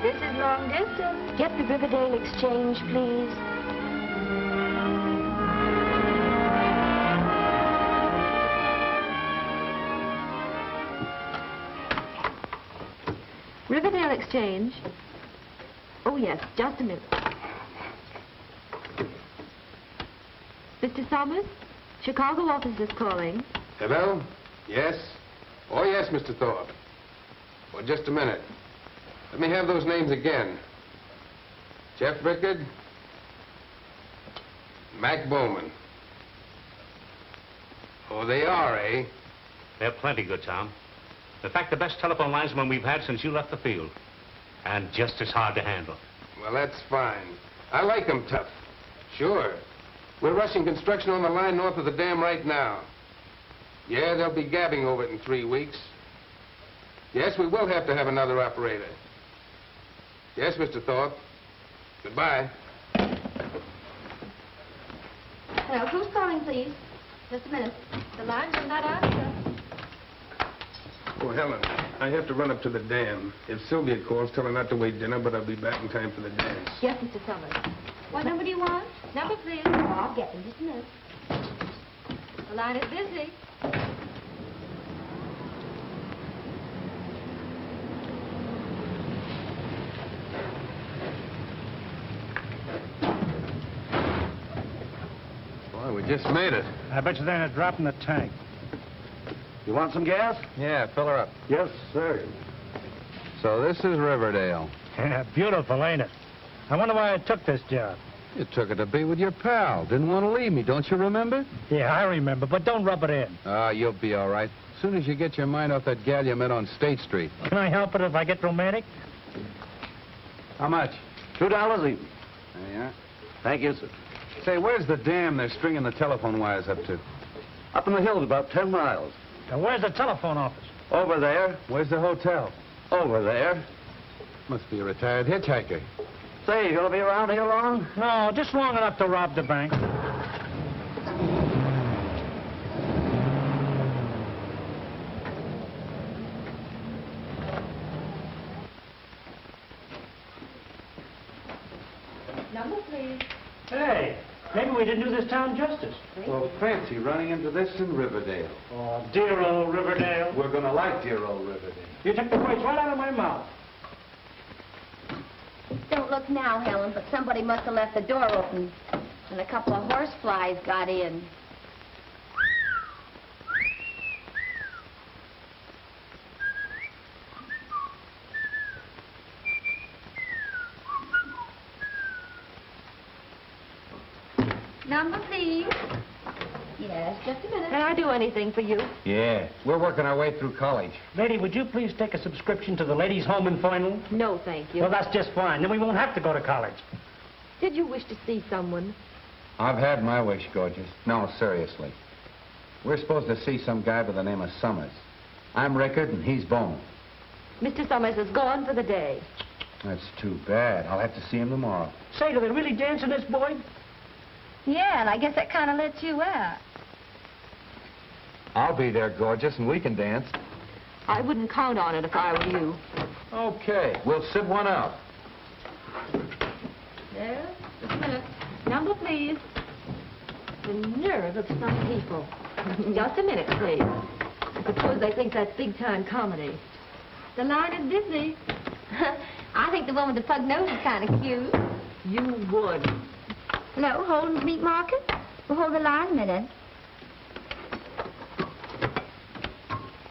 This is long distance. Get the Riverdale Exchange, please. Riverdale Exchange? Oh, yes, just a minute. Mr. Sommers? Chicago office is calling. Hello? Yes? Oh, yes, Mr. Thorpe. Well, just a minute. Let me have those names again. Jeff Rickard. Mac Bowman. Oh, they are, eh? They're plenty good, Tom. In fact, the best telephone linesman we've had since you left the field. And just as hard to handle. Well, that's fine. I like them tough. Sure. We're rushing construction on the line north of the dam right now. Yeah, they'll be gabbing over it in 3 weeks. Yes, we will have to have another operator. Yes, Mr. Thorpe. Goodbye. Hello, who's calling, please? Just a minute. The lines are not answer. Oh, Helen, I have to run up to the dam. If Sylvia calls, tell her not to wait dinner, but I'll be back in time for the dance. Yes, Mr. Sommers. What number do you want? Number, please. Oh, I'll get them. Just a minute. The line is busy. Boy, we just made it. I bet you they're in a drop in the tank. You want some gas? Yeah, fill her up. Yes, sir. So this is Riverdale. Yeah, beautiful, ain't it? I wonder why I took this job. You took it to be with your pal. Didn't want to leave me, don't you remember? Yeah, I remember, but don't rub it in. Ah, you'll be all right. As soon as you get your mind off that gal you met on State Street. Can I help it if I get romantic? How much? $2 even. There you are. Thank you, sir. Say, where's the dam they're stringing the telephone wires up to? Up in the hills about 10 miles. Now, where's the telephone office? Over there. Where's the hotel? Over there. Must be a retired hitchhiker. Say, you gonna be around here long? No, just long enough to rob the bank. Number, please. Hey, maybe we didn't do this town justice. Well, fancy running into this in Riverdale. Oh, dear old Riverdale. We're gonna like dear old Riverdale. You took the words right out of my mouth. Don't look now, Helen, but somebody must have left the door open, and a couple of horseflies got in. Number, please. Yes, just a minute. Can I do anything for you? Yeah, we're working our way through college. Lady, would you please take a subscription to the Ladies' Home in Final? No, thank you. Well, that's just fine. Then we won't have to go to college. Did you wish to see someone? I've had my wish, gorgeous. No, seriously. We're supposed to see some guy by the name of Sommers. I'm Rickard, and he's Bowman. Mr. Sommers is gone for the day. That's too bad. I'll have to see him tomorrow. Say, do they really dance in this, boy? Yeah, and I guess that kind of lets you out. I'll be there, gorgeous, and we can dance. I wouldn't count on it if I were you. Okay, we'll sit one out. There, just a minute. Number, please. The nerve of some people. Just a minute, please. I suppose they think that's big-time comedy. The line is busy. I think the one with the pug nose is kind of cute. You would. No, Holden's Meat Market? We'll hold the line a minute.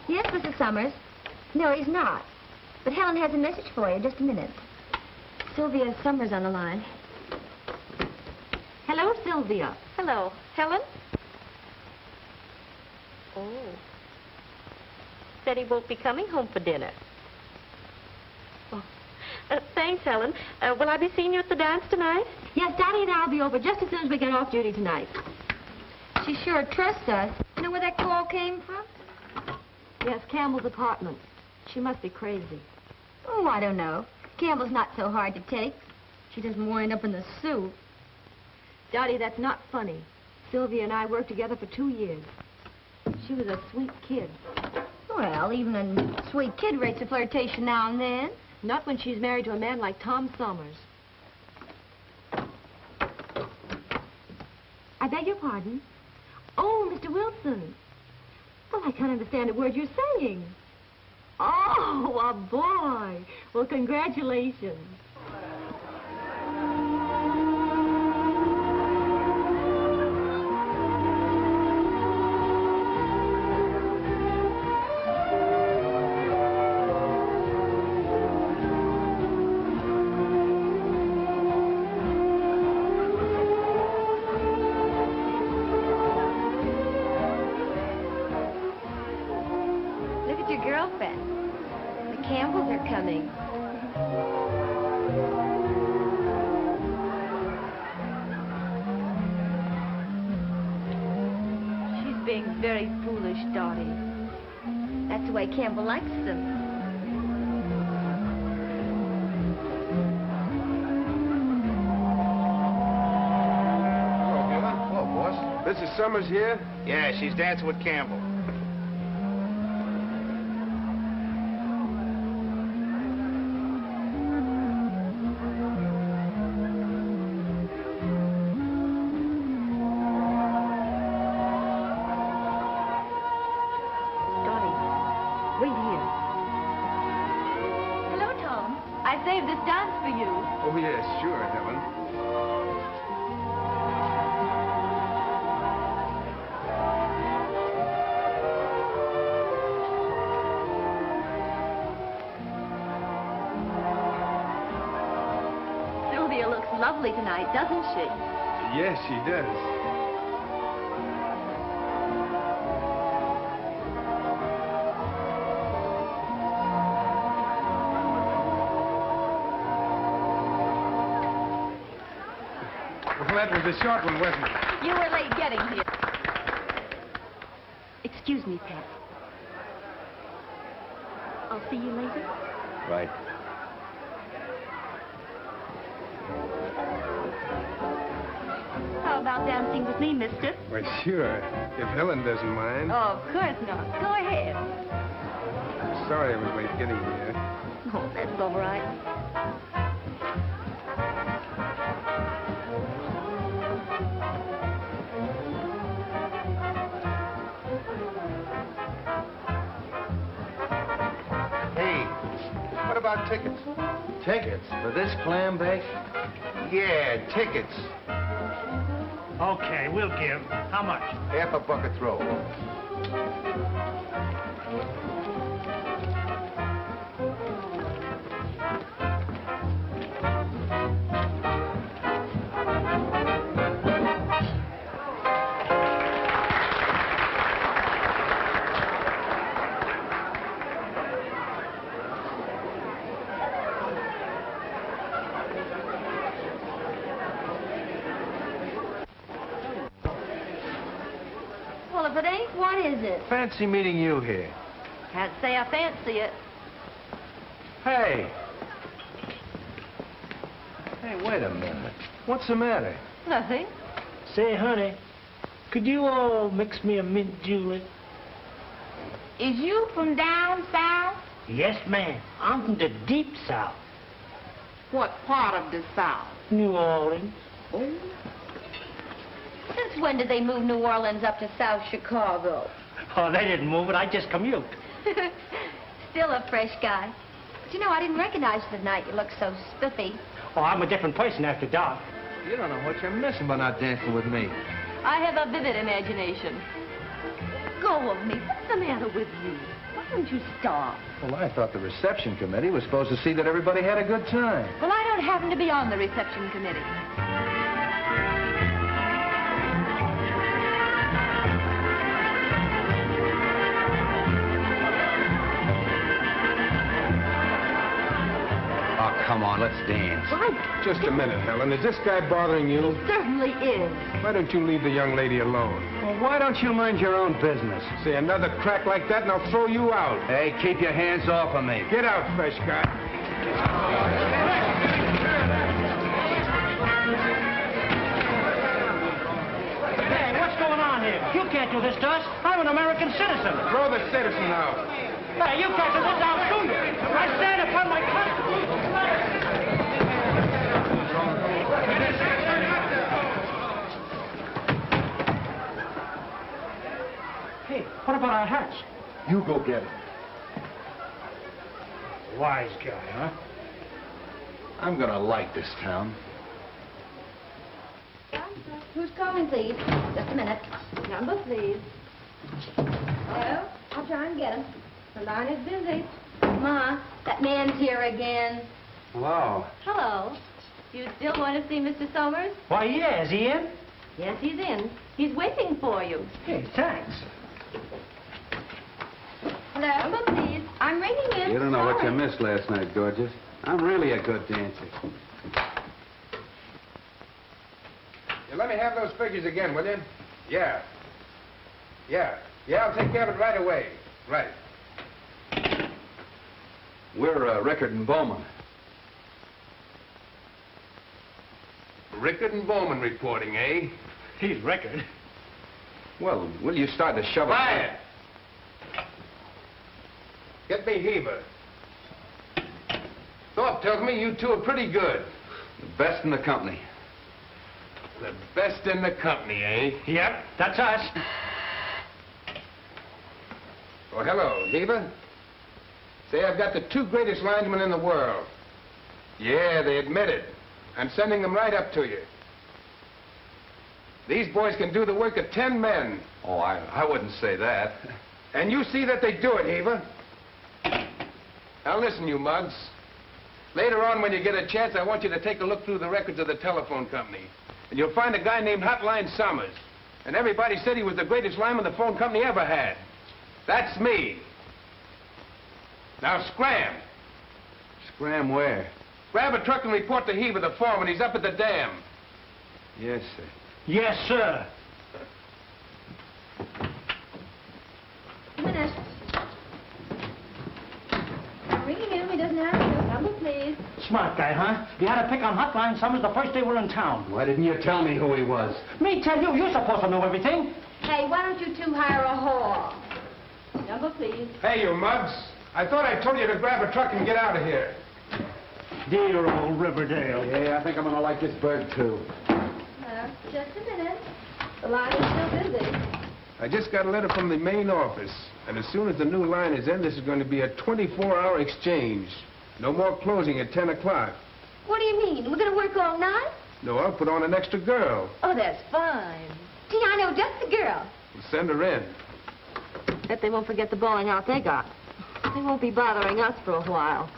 Yes, Mrs. Sommers. No, he's not. But Helen has a message for you. Just a minute. Sylvia Sommers on the line. Hello, Sylvia. Hello. Helen? Oh. Said he won't be coming home for dinner. Oh. Thanks, Helen. Will I be seeing you at the dance tonight? Yes, Dottie and I'll be over just as soon as we get off duty tonight. She sure trusts us. You know where that call came from? Yes, Campbell's apartment. She must be crazy. Oh, I don't know. Campbell's not so hard to take. She doesn't wind up in the soup. Dottie, that's not funny. Sylvia and I worked together for 2 years. She was a sweet kid. Well, even a sweet kid rates a flirtation now and then. Not when she's married to a man like Tom Sommers. I beg your pardon? Oh, Mr. Wilson. Well, I can't understand a word you're saying. Oh, a boy. Well, congratulations. Very foolish, Dottie. That's the way Campbell likes them. Hello, Heaver. Hello, boss. Mrs. Sommers here? Yeah, she's dancing with Campbell. Lovely tonight, doesn't she? Yes, she does. Well, that was a short one, wasn't it? You were late getting here. Excuse me, Pat. I'll see you later. Right. How about dancing with me, mister? Well, sure. If Helen doesn't mind. Oh, of course not. Go ahead. I'm sorry I was late getting here. Oh, that's all right. Hey, what about tickets? Tickets for this clam bake? Yeah, tickets. Okay, we'll give. How much? Half a bucket throw. Well, if it ain't, what is it? Fancy meeting you here. Can't say I fancy it. Hey. Hey, wait a minute. What's the matter? Nothing. Say, honey, could you all mix me a mint julep? Is you from down south? Yes, ma'am. I'm from the deep south. What part of the south? New Orleans. Oh. Since when did they move New Orleans up to South Chicago? Oh, they didn't move it. I just commute. Still a fresh guy. But you know, I didn't recognize you tonight. You look so spiffy. Oh, I'm a different person after dark. You don't know what you're missing by not dancing with me. I have a vivid imagination. Go of me. What's the matter with you? Why don't you stop? Well, I thought the reception committee was supposed to see that everybody had a good time. Well, I don't happen to be on the reception committee. Come on, let's dance. Why? Just a minute, Helen. Is this guy bothering you? He certainly is. Why don't you leave the young lady alone? Well, why don't you mind your own business? Say another crack like that and I'll throw you out. Hey, keep your hands off of me. Get out, fresh guy. Hey, what's going on here? You can't do this to us. I'm an American citizen. Throw the citizen out. Hey, you can't do this. I'll shoot you. I stand upon my constitution. You go get him. Wise guy, huh? I'm gonna like this town. Who's calling, please? Just a minute. Number, please. Hello? I'll try and get him. The line is busy. Ma, that man's here again. Hello. Hello. You still want to see Mr. Sommers? Why, yeah. Is he in? Yes, he's in. He's waiting for you. Hey, thanks. Hello? Number, please. I'm ringing in. You don't know what you Sorry. missed last night, gorgeous. I'm really a good dancer. You let me have those figures again, will you? Yeah. Yeah, I'll take care of it right away. Right. We're Rickard and Bowman. Rickard and Bowman reporting, eh? He's Rickard. Well, will you start to shove it? Quiet! Get me Heaver. Thorpe tells me you two are pretty good. The best in the company. The best in the company, eh? Yep, that's us. Oh, hello, Heaver. Say, I've got the two greatest linesmen in the world. Yeah, they admit it. I'm sending them right up to you. These boys can do the work of 10 men. Oh, I wouldn't say that. And you see that they do it, Heaver. Now listen, you mugs. Later on, when you get a chance, I want you to take a look through the records of the telephone company. And you'll find a guy named Hotline Sommers. And everybody said he was the greatest lineman the phone company ever had. That's me. Now scram. Scram where? Grab a truck and report to Heaver, the foreman. He's up at the dam. Yes, sir. Yes, sir. A minute. I'm ringing him. He doesn't answer. Number, please. Smart guy, huh? He had to pick on Hotline Sommers the first day we were in town. Why didn't you tell me who he was? Me tell you, you're supposed to know everything. Hey, why don't you two hire a whore? Number, please. Hey, you mugs. I thought I told you to grab a truck and get out of here. Dear old Riverdale. Yeah, I think I'm gonna like this bird, too. Just a minute. The line is still busy. I just got a letter from the main office. And as soon as the new line is in, this is going to be a 24-hour exchange. No more closing at 10 o'clock. What do you mean? We're going to work all night? No, I'll put on an extra girl. Oh, that's fine. Gee, I know just the girl. We'll send her in. Bet they won't forget the bowling out they got. They won't be bothering us for a while.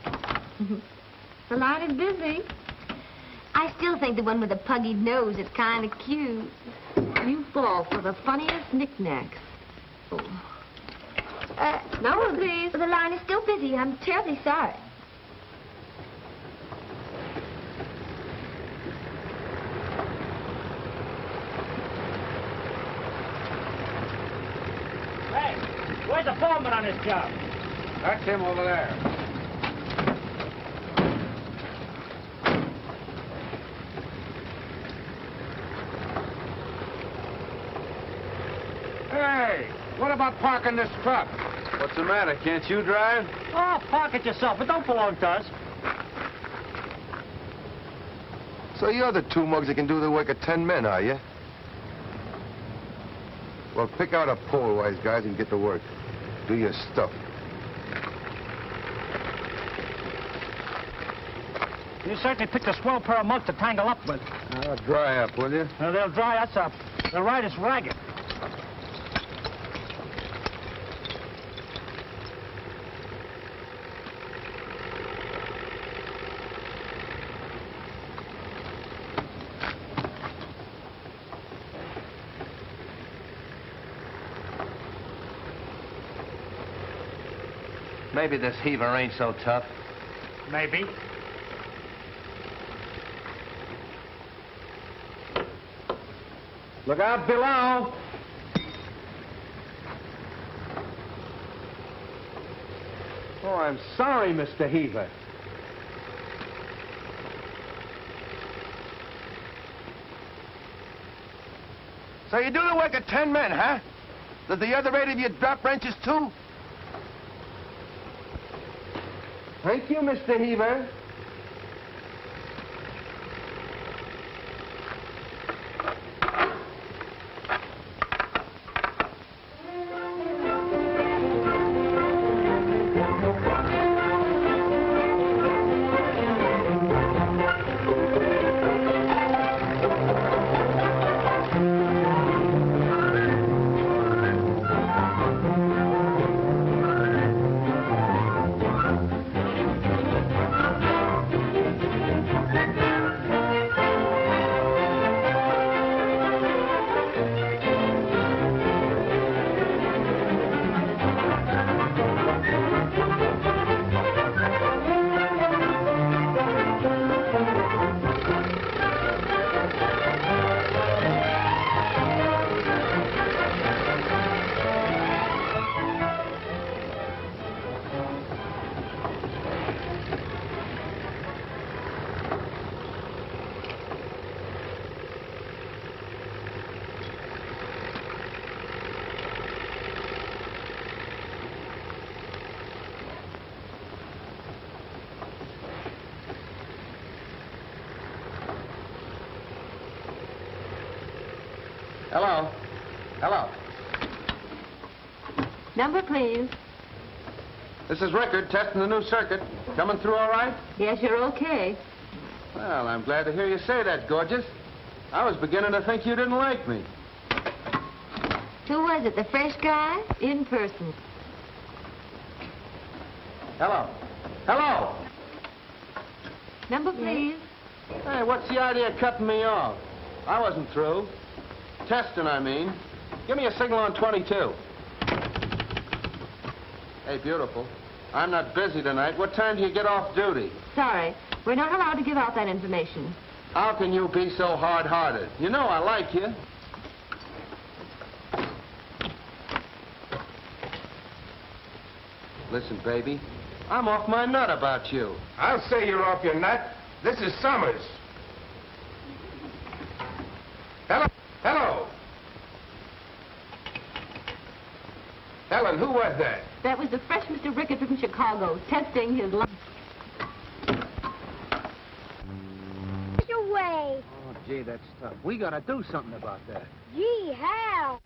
The line is busy. I still think the one with the puggy nose is kind of cute. You fall for the funniest knickknacks. Oh. No, please. The line is still busy. I'm terribly sorry. Hey, where's the foreman on this job? That's him over there. Hey, what about parking this truck? What's the matter? Can't you drive? Oh, park it yourself. It don't belong to us. So you're the two mugs that can do the work of 10 men, are you? Well, pick out a pole, wise guys, and get to work. Do your stuff. You certainly picked a swell pair of mugs to tangle up with. Dry up, will you? Now, they'll dry us up. They'll ride us ragged. Maybe this Heaver ain't so tough. Maybe. Look out below. Oh, I'm sorry, Mr. Heaver. So you do the work of 10 men, huh? Does the other 8 of you drop wrenches, too? Thank you, Mr. Heaver. Hello? Hello? Number, please. This is Rickard, testing the new circuit. Coming through all right? Yes, you're okay. Well, I'm glad to hear you say that, gorgeous. I was beginning to think you didn't like me. Who was it, the fresh guy? In person. Hello? Hello? Number, please. Hey, what's the idea of cutting me off? I wasn't through. Testing, I mean. Give me a signal on 22. Hey, beautiful. I'm not busy tonight. What time do you get off duty? Sorry, we're not allowed to give out that information. How can you be so hard-hearted? You know I like you. Listen, baby, I'm off my nut about you. I'll say you're off your nut. This is Sommers. Hello? Hello? Helen, who was that? That was the fresh Mr. Rickard from Chicago, testing his lunch. Get away. Oh, gee, that's tough. We gotta do something about that. Gee, how?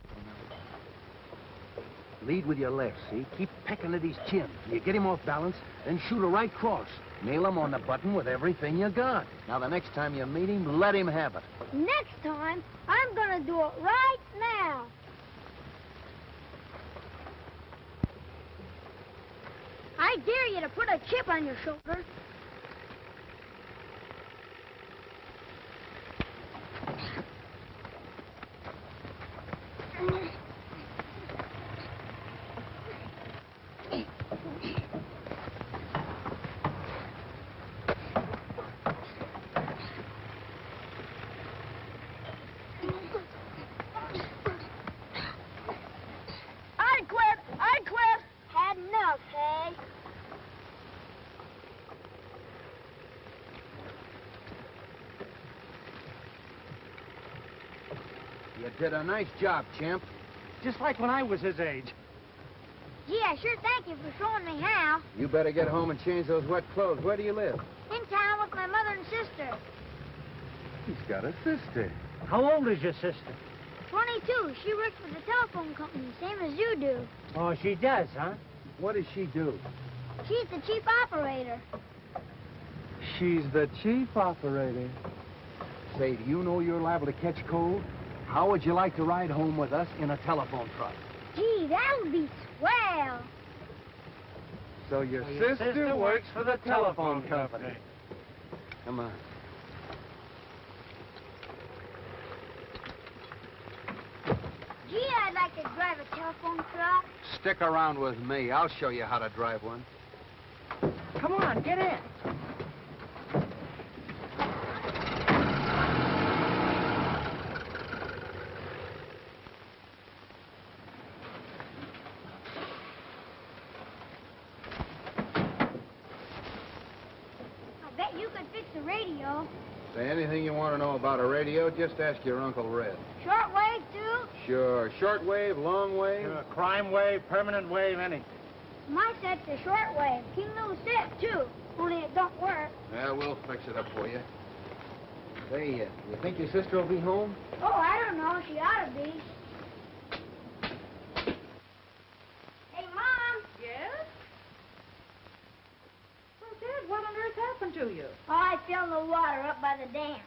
Lead with your left, see? Keep pecking at his chin. You get him off balance, then shoot a right cross. Nail him on the button with everything you got. Now, the next time you meet him, let him have it. Next time, I'm gonna do it right now. I dare you to put a chip on your shoulder. I quit. Had enough, hey? You did a nice job, champ. Just like when I was his age. Gee, I sure thank you for showing me how. You better get home and change those wet clothes. Where do you live? In town with my mother and sister. He's got a sister. How old is your sister? 22. She works for the telephone company, same as you do. Oh, she does, huh? What does she do? She's the chief operator. She's the chief operator. Say, do you know you're liable to catch cold? How would you like to ride home with us in a telephone truck? Gee, that would be swell. So your Your sister works for the telephone company. Come on. Gee, I'd like to drive a telephone truck. Stick around with me. I'll show you how to drive one. Come on, get in. I bet you could fix the radio. Say, anything you want to know about a radio, just ask your Uncle Red. Shortwave, too? Sure. Shortwave, long wave. Crime wave, permanent wave, any. My set's a shortwave. King Lou's set, too. Only it don't work. Yeah, we'll fix it up for you. Say, you think your sister will be home? Oh, I don't know. She ought to be. Hey, Mom. Yes? Well, Dad, what on earth happened to you? Oh, I fell in the water up by the dam.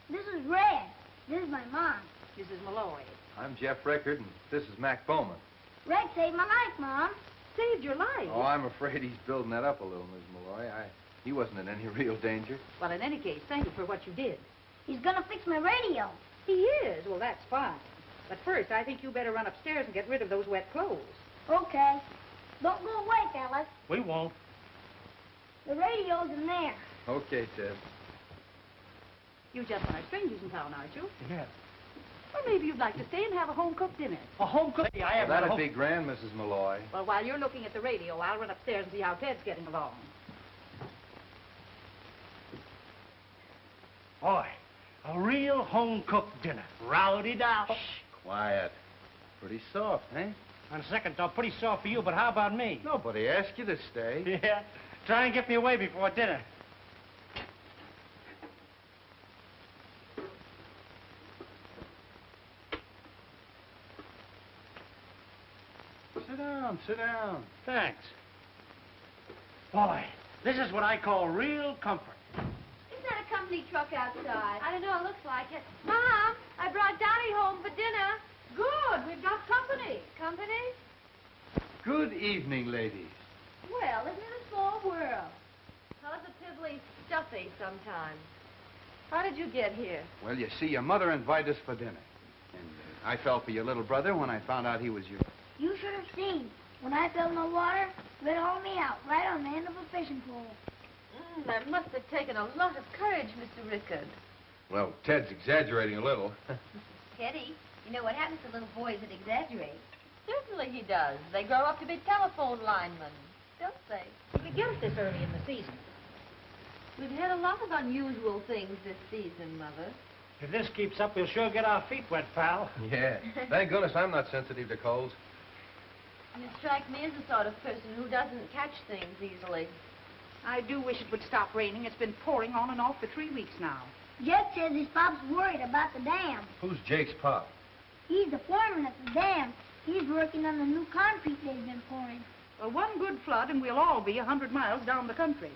This is Red. This is my mom. This is Molloy. I'm Jeff Rickard, and this is Mac Bowman. Red saved my life, Mom. Saved your life. Oh, I'm afraid he's building that up a little, Miss Molloy. He wasn't in any real danger. Well, in any case, thank you for what you did. He's gonna fix my radio. He is. Well, that's fine. But first, I think you better run upstairs and get rid of those wet clothes. Okay. Don't go away, fellas. We won't. The radio's in there. Okay, Ted. You gentlemen are strangers in town, aren't you? Yeah. Well, maybe you'd like to stay and have a home-cooked dinner. A home cook? I have That'd be grand, Mrs. Molloy. Well, while you're looking at the radio, I'll run upstairs and see how Ted's getting along. Boy, a real home-cooked dinner. Rowdy-dow. Quiet. Pretty soft, eh? On second thought, pretty soft for you, but how about me? Nobody asked you to stay. Yeah. Try and get me away before dinner. down, sit down. Thanks. Boy, this is what I call real comfort. Isn't that a company truck outside? I don't know, it looks like it. Mom, I brought Dottie home for dinner. Good. We've got company. Company? Good evening, ladies. Well, isn't it a small world? Positively stuffy sometimes. How did you get here? Well, you see, your mother invited us for dinner. And I fell for your little brother when I found out he was yours. You should have seen. When I fell in the water, it hauled me out right on the end of a fishing pole. That must have taken a lot of courage, Mr. Rickard. Well, Ted's exaggerating a little. Teddy, you know what happens to little boys that exaggerate? Certainly he does. They grow up to be telephone linemen, don't they? You can get us this early in the season. We've had a lot of unusual things this season, Mother. If this keeps up, we'll sure get our feet wet, pal. Yeah. Thank goodness I'm not sensitive to colds. You strike me as the sort of person who doesn't catch things easily. I do wish it would stop raining. It's been pouring on and off for 3 weeks now. Jake says his pop's worried about the dam. Who's Jake's pop? He's the foreman at the dam. He's working on the new concrete they've been pouring. Well, one good flood and we'll all be 100 miles down the country.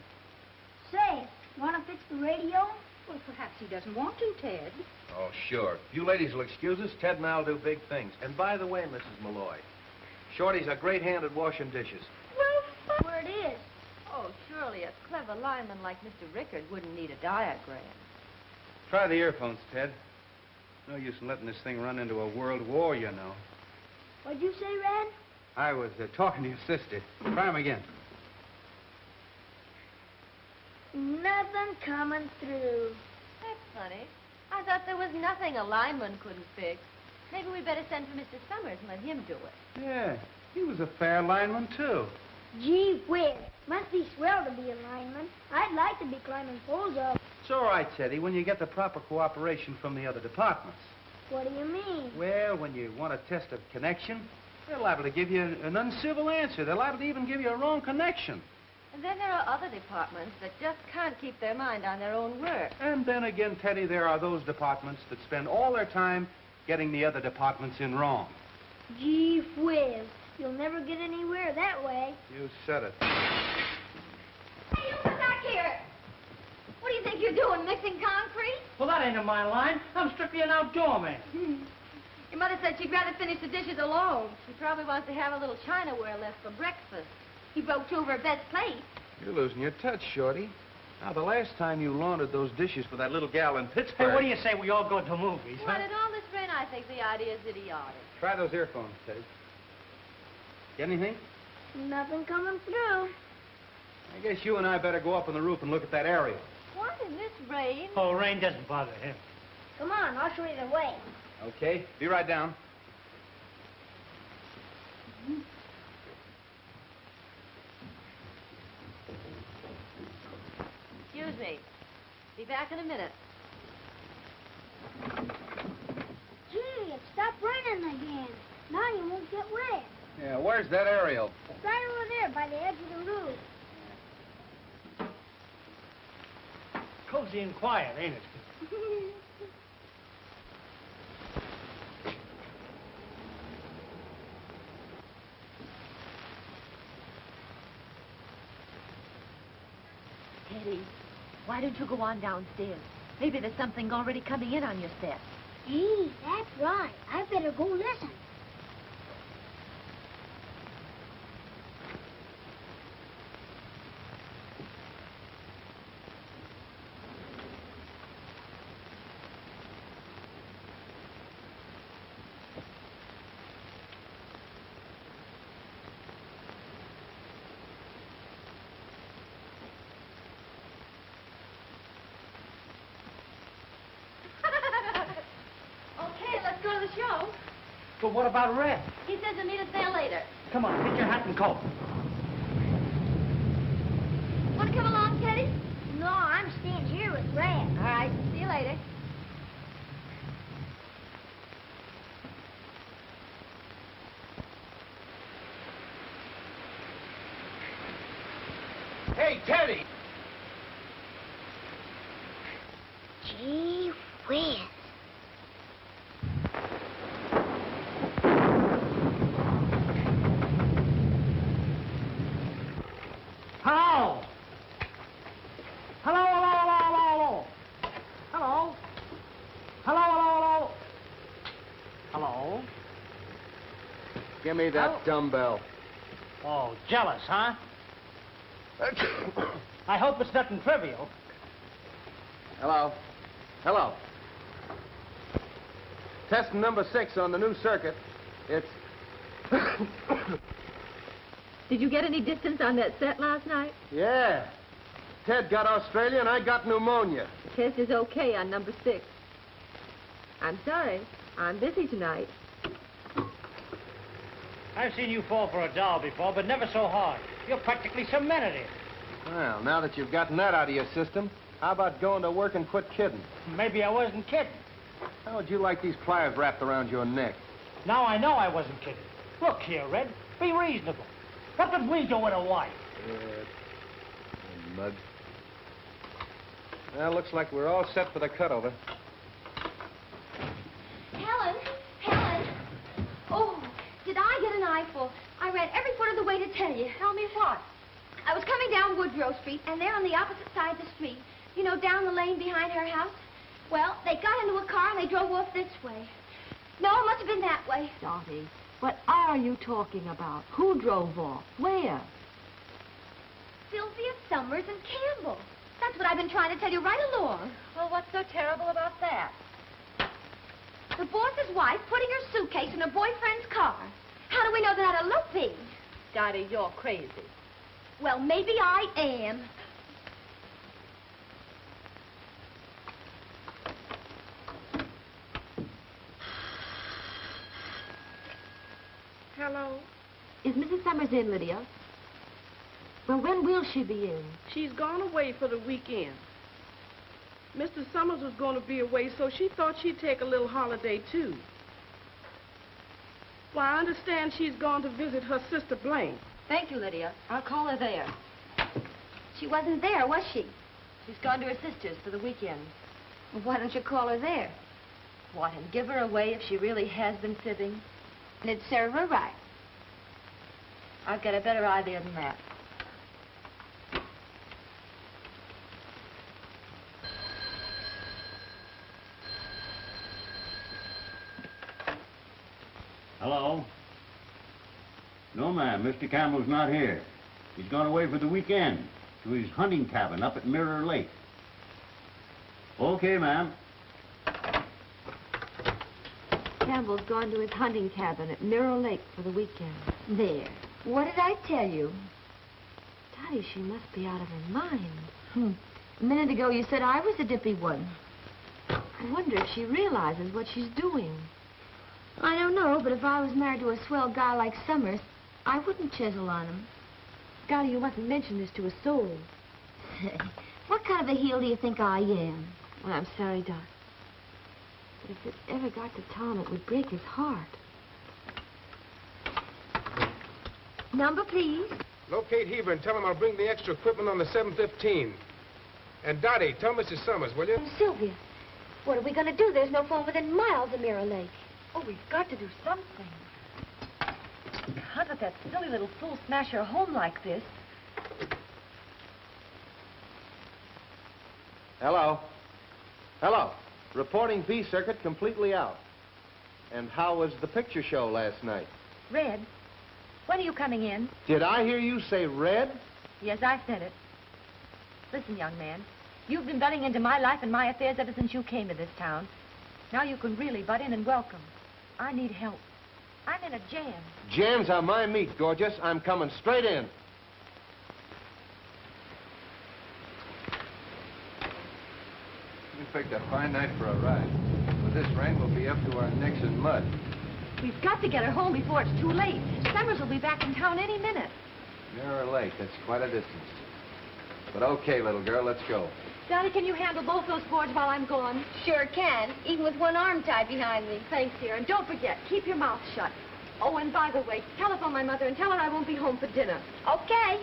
Say, want to fix the radio? Well, perhaps he doesn't want to, Ted. Oh, sure. If you ladies will excuse us, Ted and I'll do big things. And by the way, Mrs. Molloy, Shorty's a great hand at washing dishes. Well, where it is. Oh, surely a clever lineman like Mr. Rickard wouldn't need a diagram. Try the earphones, Ted. No use in letting this thing run into a world war, you know. What'd you say, Red? I was talking to your sister. Try 'em again. Nothing coming through. That's funny. I thought there was nothing a lineman couldn't fix. Maybe we'd better send for Mr. Sommers and let him do it. Yeah, he was a fair lineman, too. Gee whiz. Must be swell to be a lineman. I'd like to be climbing poles up. It's all right, Teddy, when you get the proper cooperation from the other departments. What do you mean? Well, when you want to test a connection, they're liable to give you an uncivil answer. They're liable to even give you a wrong connection. And then there are other departments that just can't keep their mind on their own work. And then again, Teddy, there are those departments that spend all their time getting the other departments in wrong. Gee whiz. You'll never get anywhere that way. You said it. Hey, you come back here! What do you think you're doing, mixing concrete? Well, that ain't in my line. I'm strictly an outdoor man. Your mother said she'd rather finish the dishes alone. She probably wants to have a little chinaware left for breakfast. He broke two of her best plates. You're losing your touch, Shorty. Now, the last time you laundered those dishes for that little gal in Pittsburgh... Hey, what do you say we all go to the movies, huh? Well, in all this rain, I think the idea is idiotic. Try those earphones, Teddy. Get anything? Nothing coming through. I guess you and I better go up on the roof and look at that aerial. What in this rain? Oh, rain doesn't bother him. Come on, I'll show you the way. Okay, be right down. Excuse me. Be back in a minute. Gee, it stopped raining again. Now you won't get wet. Yeah, where's that aerial? It's right over there by the edge of the roof. Cozy and quiet, ain't it? Teddy, why don't you go on downstairs? Maybe there's something already coming in on your step. Gee, that's right. I better go listen. But what about Red? He says he'll meet us there later. Come on, get your hat and coat. Want to come along, Teddy? No, I'm staying here with Red. All right, see you later. Hey, Teddy! Gee whiz. Give me that dumbbell. Oh, jealous, huh? I hope it's nothing trivial. Hello. Hello. Test number 6 on the new circuit. It's... Did you get any distance on that set last night? Yeah. Ted got Australia and I got pneumonia. The test is okay on number 6. I'm sorry. I'm busy tonight. I've seen you fall for a doll before, but never so hard. You're practically cemented it. Well, now that you've gotten that out of your system, how about going to work and quit kidding? Maybe I wasn't kidding. How would you like these pliers wrapped around your neck? Now I know I wasn't kidding. Look here, Red. Be reasonable. What would we do with a wife? Mud. Well, looks like we're all set for the cutover. Helen! Helen! Oh, did I get an eyeful? I ran every foot of the way to tell you. Tell me what? I was coming down Woodrow Street, and there on the opposite side of the street, you know, down the lane behind her house, well, they got into a car and they drove off this way. No, it must have been that way. Dottie, what are you talking about? Who drove off? Where? Sylvia, Sommers, and Campbell. That's what I've been trying to tell you right along. Well, what's so terrible about that? The boss's wife putting her suitcase in her boyfriend's car. How do we know they're not eloping? Dottie, you're crazy. Well, maybe I am. Hello? Is Mrs. Sommers in, Lydia? Well, when will she be in? She's gone away for the weekend. Mr. Sommers was going to be away, so she thought she'd take a little holiday, too. Well, I understand she's gone to visit her sister Blaine. Thank you, Lydia. I'll call her there. She wasn't there, was she? She's gone to her sister's for the weekend. Well, why don't you call her there? What, and give her away if she really has been fibbing? And it'd serve her right. I've got a better idea than that. Hello? No, ma'am. Mr. Campbell's not here. He's gone away for the weekend to his hunting cabin up at Mirror Lake. Okay, ma'am. Campbell's gone to his hunting cabin at Mirror Lake for the weekend. There. What did I tell you? Dottie, she must be out of her mind. A minute ago you said I was the dippy one. I wonder if she realizes what she's doing. I don't know, but if I was married to a swell guy like Sommers, I wouldn't chisel on him. Dottie, you mustn't mention this to a soul. What kind of a heel do you think I am? Well, I'm sorry, Dot. But if it ever got to Tom, it would break his heart. Number, please. Locate Heaver and tell him I'll bring the extra equipment on the 7:15. And Dottie, tell Mrs. Sommers, will you? Sylvia, what are we going to do? There's no phone within miles of Mirror Lake. Oh, we've got to do something. Can't let that silly little fool smash her home like this. Hello. Hello. Reporting B circuit completely out. And how was the picture show last night? Red, when are you coming in? Did I hear you say Red? Yes, I said it. Listen, young man, you've been butting into my life and my affairs ever since you came to this town. Now you can really butt in and welcome. I need help. I'm in a jam. Jams are my meat, gorgeous. I'm coming straight in. We picked a fine night for a ride. With this rain, we'll be up to our necks in mud. We've got to get her home before it's too late. Sommers will be back in town any minute. Mirror Lake, that's quite a distance. But okay, little girl, let's go. Dottie, can you handle both those boards while I'm gone? Sure can, even with one arm tied behind me. Thanks, dear. And don't forget, keep your mouth shut. Oh, and by the way, telephone my mother and tell her I won't be home for dinner. Okay.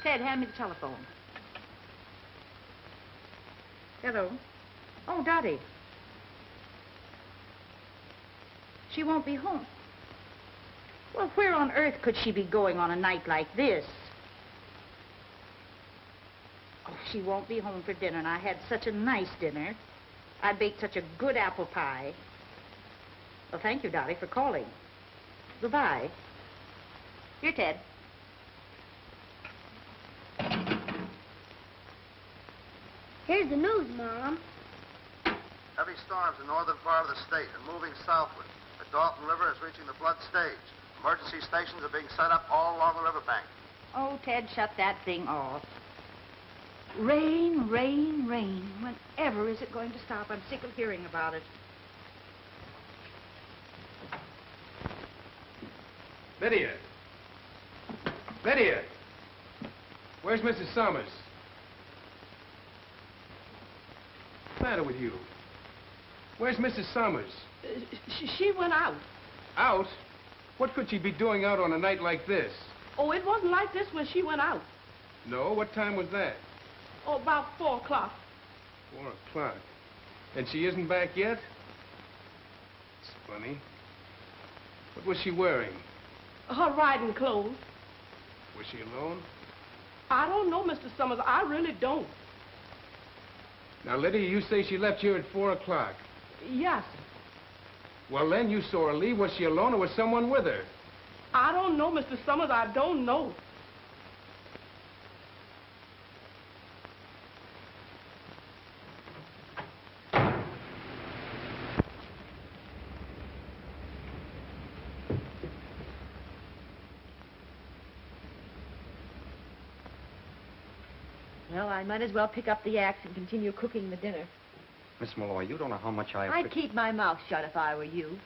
Ted, hand me the telephone. Hello. Oh, Dottie. She won't be home. Well, where on earth could she be going on a night like this? Oh, she won't be home for dinner, and I had such a nice dinner. I baked such a good apple pie. Well, thank you, Dottie, for calling. Goodbye. Here, Ted. Here's the news, Mom. Heavy storms in northern part of the state and moving southward. The Dalton River is reaching the flood stage. Emergency stations are being set up all along the riverbank. Oh, Ted, shut that thing off. Rain, rain, rain. Whenever is it going to stop? I'm sick of hearing about it. Lydia! Lydia! Where's Mrs. Sommers? What's the matter with you? Where's Mrs. Sommers? She went out. Out? What could she be doing out on a night like this? Oh, it wasn't like this when she went out. No? What time was that? Oh, about 4 o'clock. 4 o'clock. And she isn't back yet? It's funny. What was she wearing? Her riding clothes. Was she alone? I don't know, Mr. Sommers. I really don't. Now, Lydia, you say she left here at 4 o'clock. Yes. Well, then you saw her leave. Was she alone or was someone with her? I don't know, Mr. Sommers. I don't know. Well, I might as well pick up the axe and continue cooking the dinner. Miss Molloy, you don't know how much I... I'd keep my mouth shut if I were you.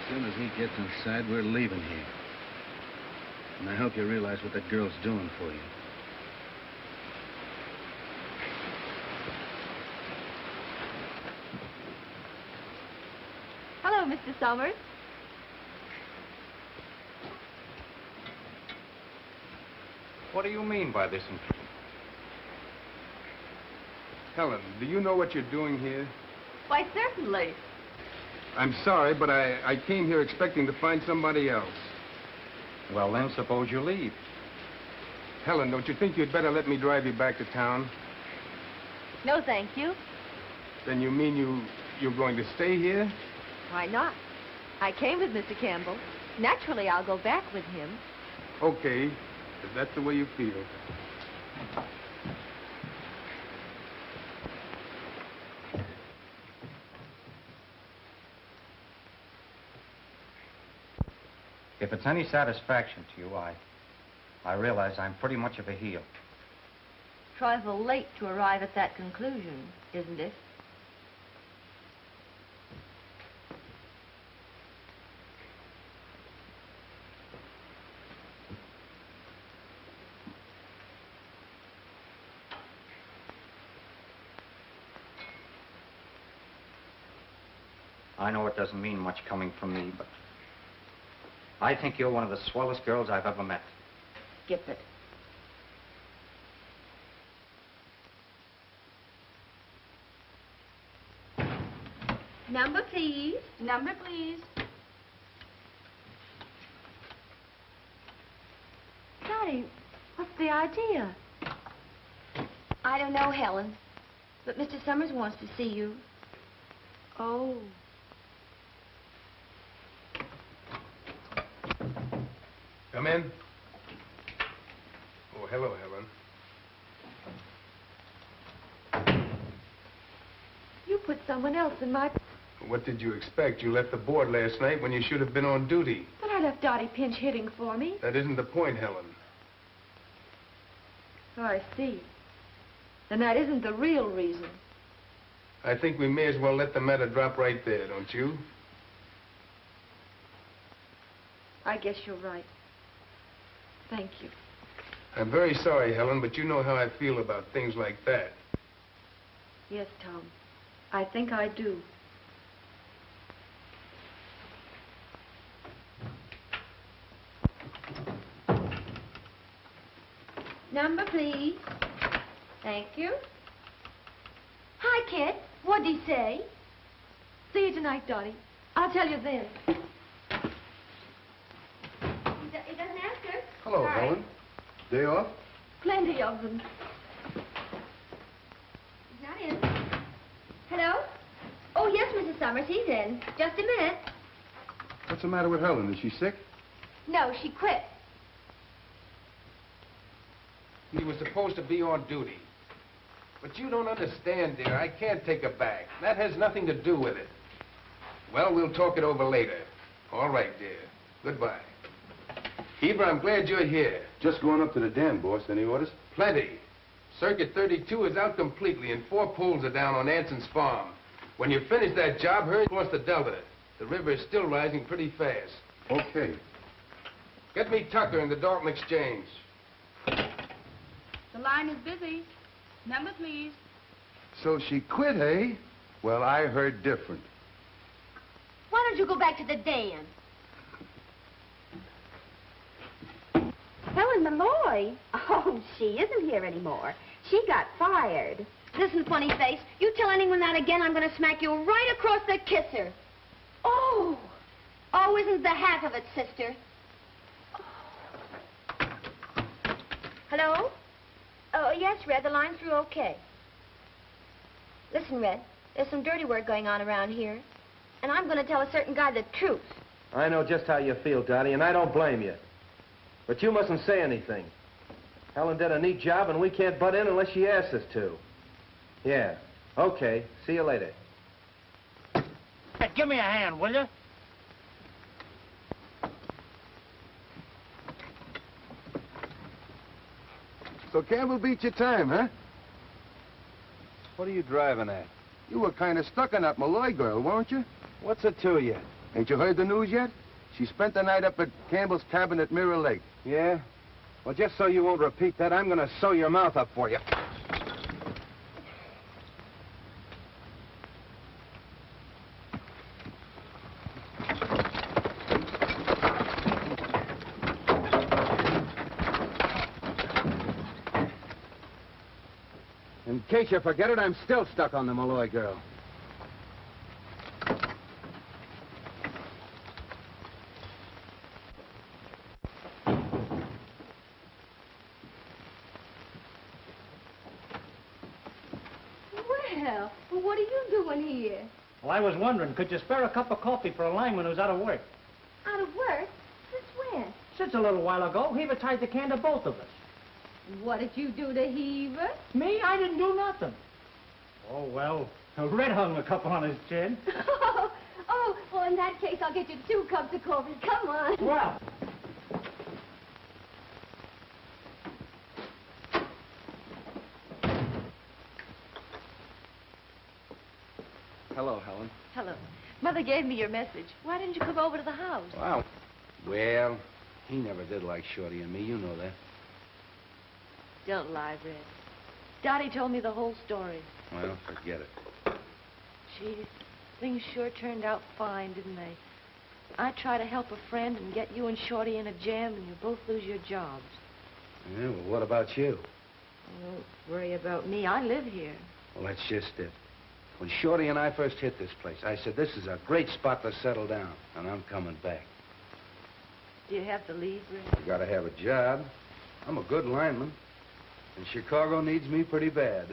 As soon as he gets inside, we're leaving here. And I hope you realize what that girl's doing for you. Hello, Mr. Sommers. What do you mean by this intrusion? Helen, do you know what you're doing here? Why, certainly. I'm sorry, but I came here expecting to find somebody else. Well, then, suppose you leave. Helen, don't you think you'd better let me drive you back to town? No, thank you. Then you mean you're going to stay here? Why not? I came with Mr. Campbell. Naturally, I'll go back with him. Okay, if that's the way you feel. If it's any satisfaction to you, I realize I'm pretty much of a heel. Trifle late to arrive at that conclusion, isn't it? I know it doesn't mean much coming from me, but I think you're one of the swellest girls I've ever met. Skip it. Number, please. Number, please. Dottie, what's the idea? I don't know, Helen. But Mr. Sommers wants to see you. Oh. Come in. Oh, hello, Helen. You put someone else in my... What did you expect? You left the board last night when you should have been on duty. But I left Dottie pinch hitting for me. That isn't the point, Helen. Oh, I see. Then that isn't the real reason. I think we may as well let the matter drop right there, don't you? I guess you're right. Thank you. I'm very sorry, Helen, but you know how I feel about things like that. Yes, Tom. I think I do. Number, please. Thank you. Hi, kid. What'd he say? See you tonight, Dottie. I'll tell you then. He doesn't answer. Hello, Sorry. Helen. Day off? Plenty of them. He's not in. Hello? Oh, yes, Mrs. Sommers, he's in. Just a minute. What's the matter with Helen? Is she sick? No, she quit. He was supposed to be on duty. But you don't understand, dear. I can't take her back. That has nothing to do with it. Well, we'll talk it over later. All right, dear. Goodbye. Heaver, I'm glad you're here. Just going up to the dam, boss. Any orders? Plenty. Circuit 32 is out completely, and 4 poles are down on Anson's farm. When you finish that job, hurry across the delta. The river is still rising pretty fast. Okay. Get me Tucker in the Dalton Exchange. The line is busy. Number, please. So she quit, eh? Well, I heard different. Why don't you go back to the dam? Helen Molloy? Oh, she isn't here anymore. She got fired. Listen, funny face, you tell anyone that again, I'm going to smack you right across the kisser. Oh! Oh, isn't the half of it, sister? Hello? Oh, yes, Red, the line's through okay. Listen, Red, there's some dirty work going on around here, and I'm going to tell a certain guy the truth. I know just how you feel, Dottie, and I don't blame you. But you mustn't say anything. Helen did a neat job, and we can't butt in unless she asks us to. Yeah. Okay. See you later. Hey, give me a hand, will you? So Campbell beat your time, huh? What are you driving at? You were kind of stuck on that Molloy girl, weren't you? What's it to you? Ain't you heard the news yet? She spent the night up at Campbell's cabin at Mirror Lake. Yeah? Well, just so you won't repeat that, I'm going to sew your mouth up for you. In case you forget it, I'm still stuck on the Molloy girl. Well, what are you doing here? Well, I was wondering, could you spare a cup of coffee for a lineman who's out of work? Out of work? Since when? Since a little while ago, Heaver tied the can to both of us. What did you do to Heaver? Me? I didn't do nothing. Oh, well, Red hung a couple on his chin. Well, in that case, I'll get you 2 cups of coffee. Come on. Well. Hello, Helen. Hello. Mother gave me your message. Why didn't you come over to the house? Wow. Well, he never did like Shorty and me. You know that. Don't lie, Red. Dottie told me the whole story. Well, forget it. Gee, things sure turned out fine, didn't they? I try to help a friend and get you and Shorty in a jam, and you both lose your jobs. Yeah, well, what about you? Don't worry about me. I live here. Well, that's just it. When Shorty and I first hit this place, I said, this is a great spot to settle down, and I'm coming back. Do you have to leave, Red? You gotta have a job. I'm a good lineman, and Chicago needs me pretty bad.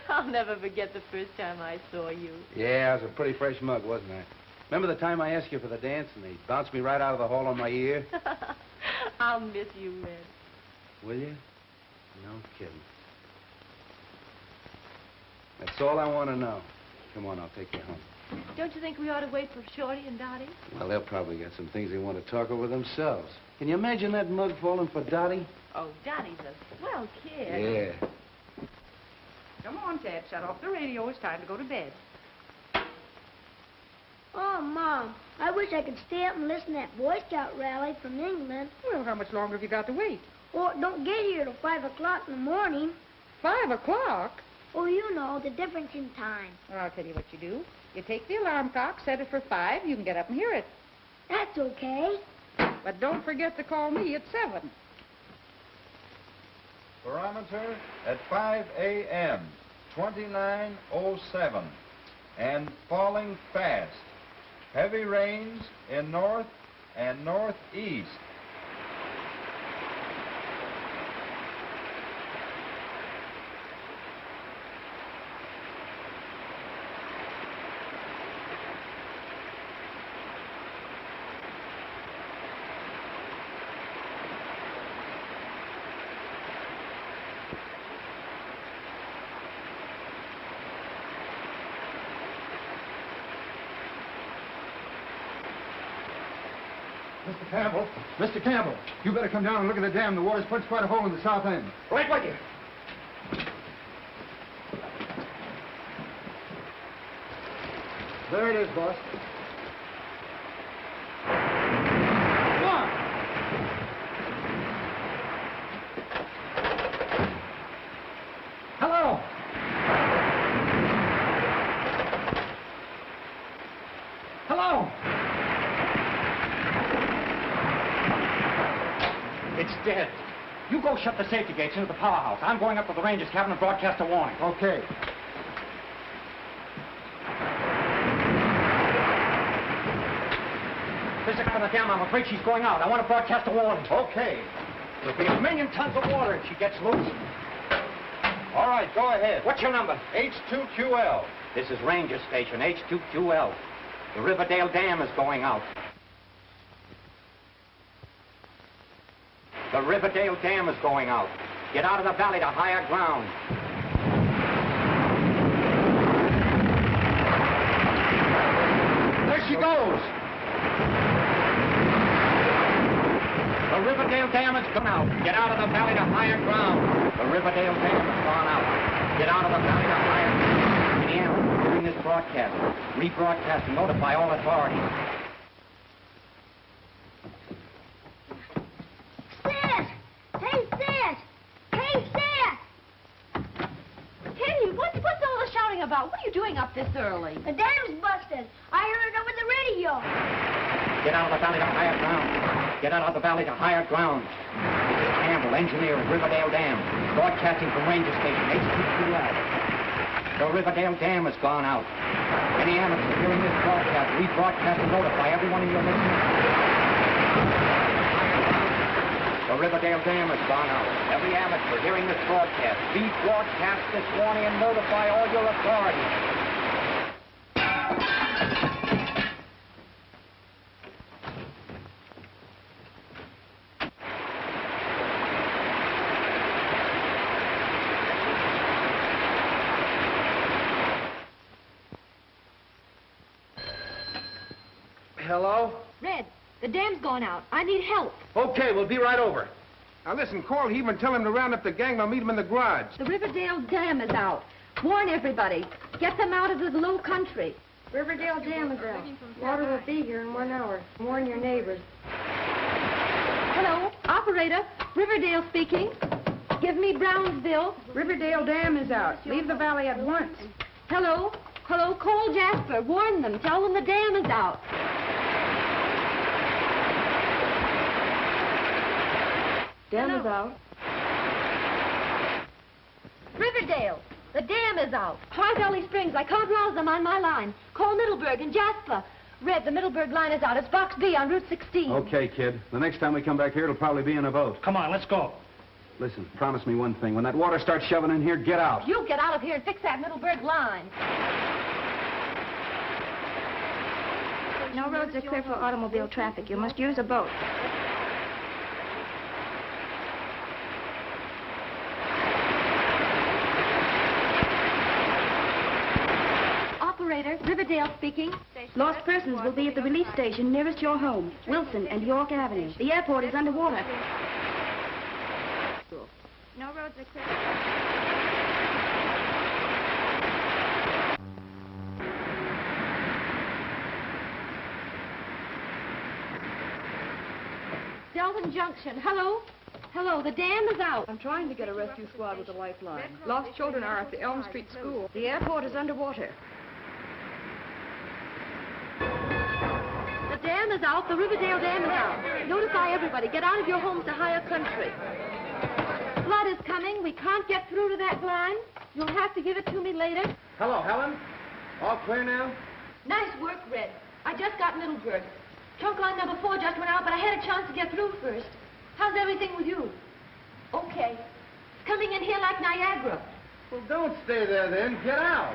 I'll never forget the first time I saw you. Yeah, I was a pretty fresh mug, wasn't I? Remember the time I asked you for the dance, and they bounced me right out of the hall on my ear? I'll miss you, Red. Will you? No kidding. That's all I want to know. Come on, I'll take you home. Don't you think we ought to wait for Shorty and Dottie? Well, they'll probably get some things they want to talk over themselves. Can you imagine that mug falling for Dottie? Oh, Dottie's a swell kid. Yeah. Come on, Ted. Shut off the radio. It's time to go to bed. Oh, Mom, I wish I could stay up and listen to that Boy Scout rally from England. Well, how much longer have you got to wait? Well, it don't get here till 5 o'clock in the morning. 5 o'clock? Oh, you know, the difference in time. Well, I'll tell you what you do. You take the alarm clock, set it for 5, you can get up and hear it. That's okay. But don't forget to call me at 7. Barometer at 5 a.m., 2907, and falling fast. Heavy rains in north and northeast. Mr. Campbell. Mr. Campbell, you better come down and look at the dam. The water's punched quite a hole in the south end. Right with you. There it is, boss. Come on. Hello. Hello. It's dead. You go shut the safety gates into the powerhouse. I'm going up to the ranger's cabin and broadcast a warning. Okay. There's a guy on the dam. I'm afraid she's going out. I want to broadcast a warning. Okay. There'll be 1,000,000 tons of water if she gets loose. All right, go ahead. What's your number? H2QL. This is Ranger Station, H2QL. The Riverdale Dam is going out. The Riverdale Dam is going out. Get out of the valley to higher ground. There she goes. The Riverdale Dam has gone out. Get out of the valley to higher ground. The Riverdale Dam has gone out. Get out of the valley to higher ground. Indiana, during this broadcast, rebroadcast and notify all authorities. Sis! Hey, Sis! Hey, Sis! Kenny, what's all the shouting about? What are you doing up this early? The dam's busted. I heard it over the radio. Get out of the valley to higher ground. Get out of the valley to higher ground. This is Campbell, engineer at Riverdale Dam, broadcasting from Ranger Station, H2QL. The Riverdale Dam has gone out. Any amateur hearing this broadcast, rebroadcast and notify everyone in your listeners. The Riverdale Dam has gone out. Every amateur hearing this broadcast, rebroadcast this warning and notify all your authorities. Hello? Red, the dam's gone out. I need help. Okay, we'll be right over. Now listen, call Heaver and tell him to round up the gang. I'll meet him in the garage. The Riverdale Dam is out. Warn everybody. Get them out of the low country. Riverdale Dam is out. Water will be here in 1 hour. Warn your neighbors. Hello, operator. Riverdale speaking. Give me Brownsville. Riverdale Dam is out. Leave the valley at once. Hello? Hello, call Jasper. Warn them. Tell them the dam is out. Dam is out. Riverdale, the dam is out. High Valley Springs, I can't rouse them on my line. Call Middleburg and Jasper. Red, the Middleburg line is out. It's Box B on Route 16. Okay, kid. The next time we come back here, it'll probably be in a boat. Come on, let's go. Listen, promise me one thing. When that water starts shoving in here, get out. You get out of here and fix that Middleburg line. No roads are clear for automobile traffic. You must use a boat. Operator, Riverdale speaking. Lost persons will be at the relief station nearest your home, Wilson and York Avenue. The airport is underwater. No roads are clear. Delvin Junction. Hello? Hello, the dam is out. I'm trying to get a rescue squad with a lifeline. Lost children are at the Elm Street School. The airport is underwater. The dam is out. The Riverdale Dam is out. Notify everybody. Get out of your homes to higher country. Flood is coming. We can't get through to that line. You'll have to give it to me later. Hello, Helen. All clear now? Nice work, Red. I just got Middleburg. Trunk line number 4 just went out, but I had a chance to get through first. How's everything with you? Okay. It's coming in here like Niagara. Well, don't stay there then. Get out.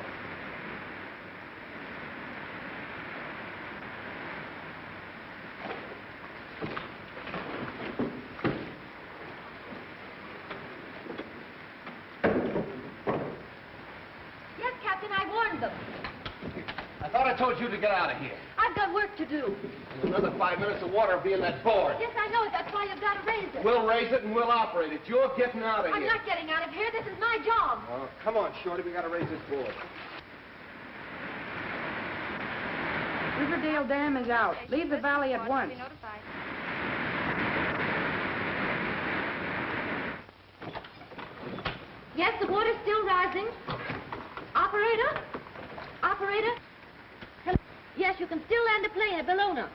Yes, Captain, I warned them. I thought I told told you to get out of here. I've got work to do. Another 5 minutes of water will be in that board. Yes, I know it. That's why you've got to raise it. We'll raise it and we'll operate it. You're getting out of I'm here. not getting out of here. This is my job. Oh, come on, Shorty. We got to raise this board. Riverdale Dam is out. Leave the valley at once. Yes, the water's still rising. Operator? Operator? Hello? Yes, you can still land a plane at Bellona.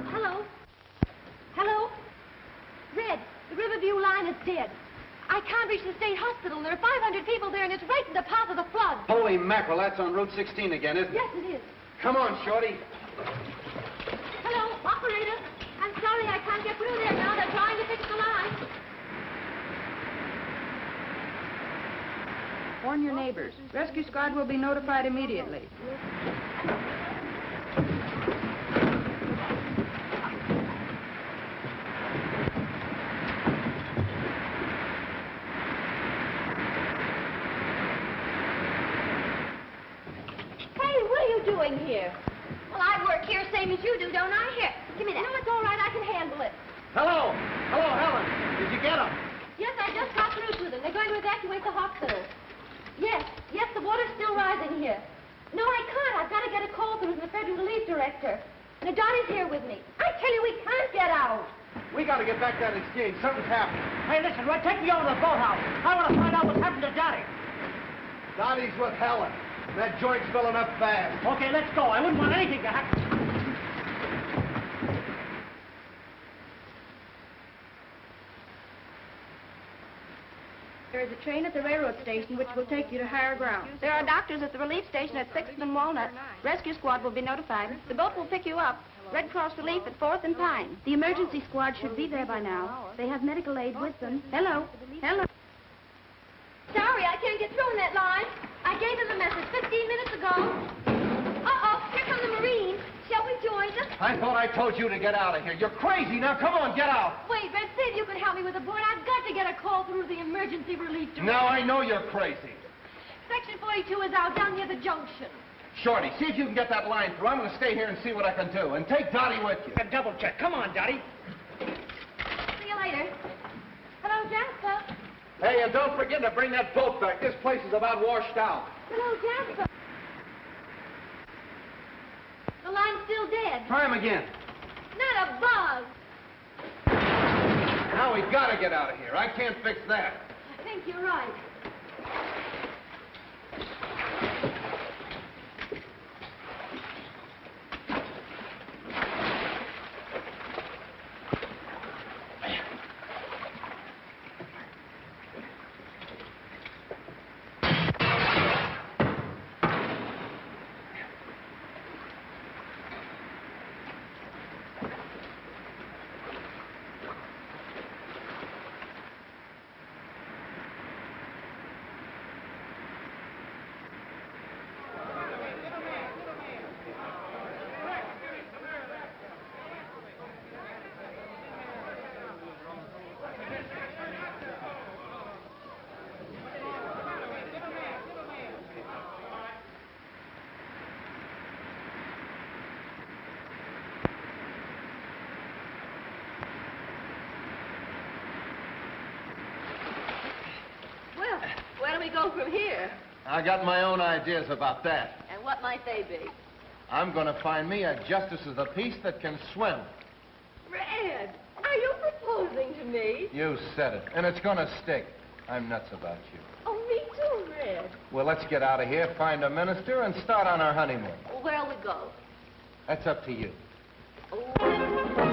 Hello? Hello? Red, the Riverview line is dead. I can't reach the state hospital. There are 500 people there, and it's right in the path of the flood. Holy mackerel, that's on Route 16 again, isn't it? Yes, it is. Come on, Shorty. Hello, operator. I'm sorry I can't get through there now. They're trying to fix the line. Warn your neighbors. Rescue squad will be notified immediately. Doing here? Well, I work here same as you do, don't I? Here, give me that. No, it's all right. I can handle it. Hello. Hello, Helen. Did you get him? Yes, I just got through to them. They're going to evacuate the hospital. Yes, the water's still rising here. No, I can't. I've got to get a call through from the Federal Relief Director. Now, Dottie's here with me. I tell you, we can't get out. We got to get back to that exchange. Something's happening. Hey, listen, Red, take me over to the boathouse. I want to find out what's happened to Dottie. Dottie's with Helen. That joint's filling up fast. Okay, let's go. I wouldn't want anything to happen. There is a train at the railroad station which will take you to higher ground. There are doctors at the relief station at 6th and Walnut. Rescue squad will be notified. The boat will pick you up. Red Cross relief at 4th and Pine. The emergency squad should be there by now. They have medical aid with them. Hello. Hello. Sorry, I can't get through in that line. I gave them the message 15 minutes ago. Uh-oh, here come the Marines. Shall we join them? I thought I told you to get out of here. You're crazy. Now, come on, get out. Wait, Red, see if you can help me with the board. I've got to get a call through the emergency relief director. Now, I know you're crazy. Section 42 is out down near the junction. Shorty, see if you can get that line through. I'm going to stay here and see what I can do. And take Dottie with you. Double check. Come on, Dottie. See you later. Hello, Jasper. Hey, and don't forget to bring that boat back. This place is about washed out. Hello, Jasper. The line's still dead. Try him again. Not a bug. Now we've got to get out of here. I can't fix that. I think you're right. Where do we go from here? I got my own ideas about that. And what might they be? I'm going to find me a justice of the peace that can swim. Red, are you proposing to me? You said it, and it's going to stick. I'm nuts about you. Oh, me too, Red. Well, let's get out of here, find a minister, and start on our honeymoon. Where'll we go? That's up to you. Oh.